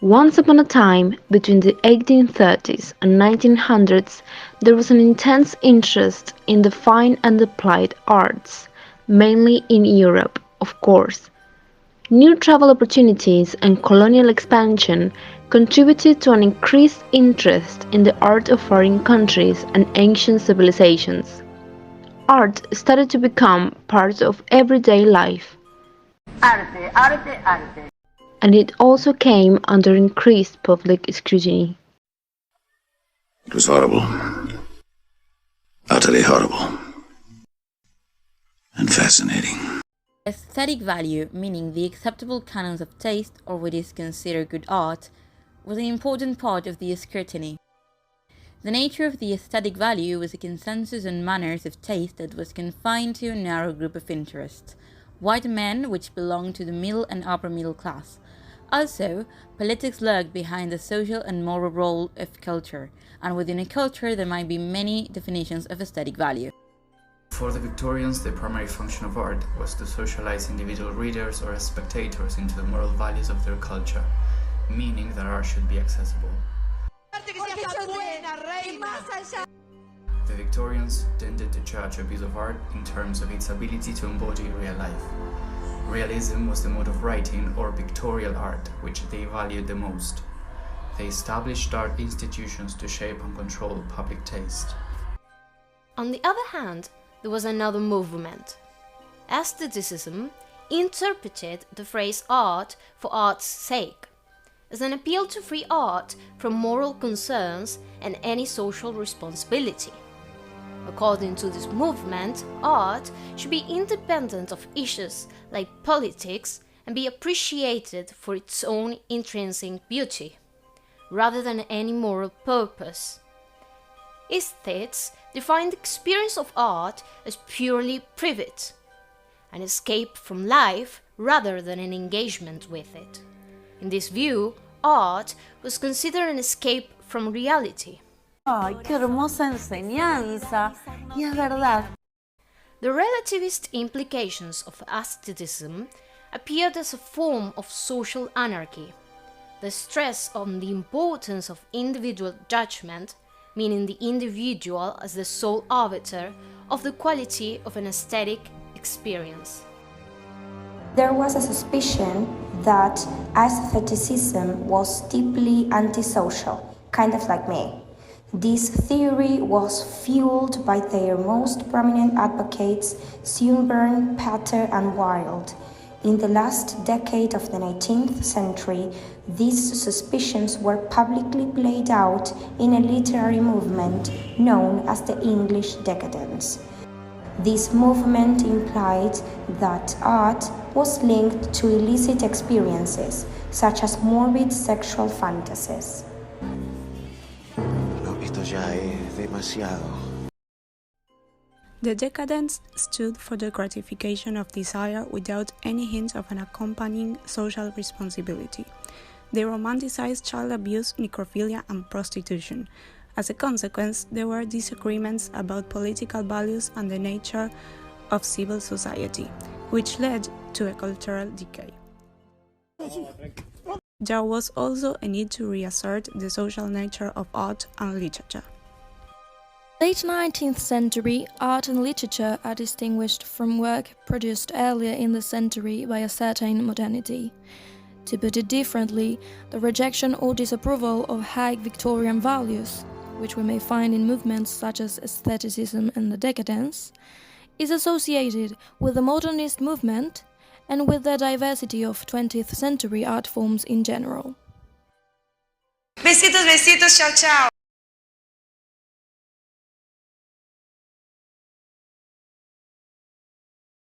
Once upon a time, between the 1830s and 1900s, there was an intense interest in the fine and applied arts, mainly in Europe, of course. New travel opportunities and colonial expansion contributed to an increased interest in the art of foreign countries and ancient civilizations. Art started to become part of everyday life, Arte, arte, arte. and it also came under increased public scrutiny. It was horrible. Utterly horrible. And fascinating. Aesthetic value, meaning the acceptable canons of taste or what is considered good art, was an important part of the scrutiny. The nature of the aesthetic value was a consensus on manners of taste that was confined to a narrow group of interests, white men which belonged to the middle and upper middle class. Also, politics lurked behind the social and moral role of culture, and within a culture there might be many definitions of aesthetic value. For the Victorians, the primary function of art was to socialize individual readers or spectators into the moral values of their culture, meaning that art should be accessible. The Victorians tended to judge a piece of art in terms of its ability to embody real life. Realism was the mode of writing or pictorial art which they valued the most. They established art institutions to shape and control public taste. On the other hand, there was another movement. Aestheticism interpreted the phrase art for art's sake as an appeal to free art from moral concerns and any social responsibility. According to this movement, art should be independent of issues like politics and be appreciated for its own intrinsic beauty, rather than any moral purpose. Aesthetes defined the experience of art as purely private, an escape from life rather than an engagement with it. In this view, art was considered an escape from reality. ¡Ay, qué hermosa enseñanza! Y es verdad. The relativist implications of aestheticism appeared as a form of social anarchy. The stress on the importance of individual judgment, meaning the individual as the sole arbiter of the quality of an aesthetic experience. There was a suspicion that aestheticism was deeply antisocial, kind of like me. This theory was fueled by their most prominent advocates, Swinburne, Pater, and Wilde. In the last decade of the 19th century, these suspicions were publicly played out in a literary movement known as the English Decadence. This movement implied that art was linked to illicit experiences, such as morbid sexual fantasies. No, esto ya es demasiado. The decadence stood for the gratification of desire without any hint of an accompanying social responsibility. They romanticized child abuse, necrophilia, and prostitution. As a consequence, there were disagreements about political values and the nature of civil society, which led to a cultural decay. There was also a need to reassert the social nature of art and literature. Late 19th century, art and literature are distinguished from work produced earlier in the century by a certain modernity. To put it differently, the rejection or disapproval of high Victorian values, which we may find in movements such as aestheticism and the decadence, is associated with the modernist movement and with the diversity of 20th century art forms in general. Besitos, besitos, chao, chao.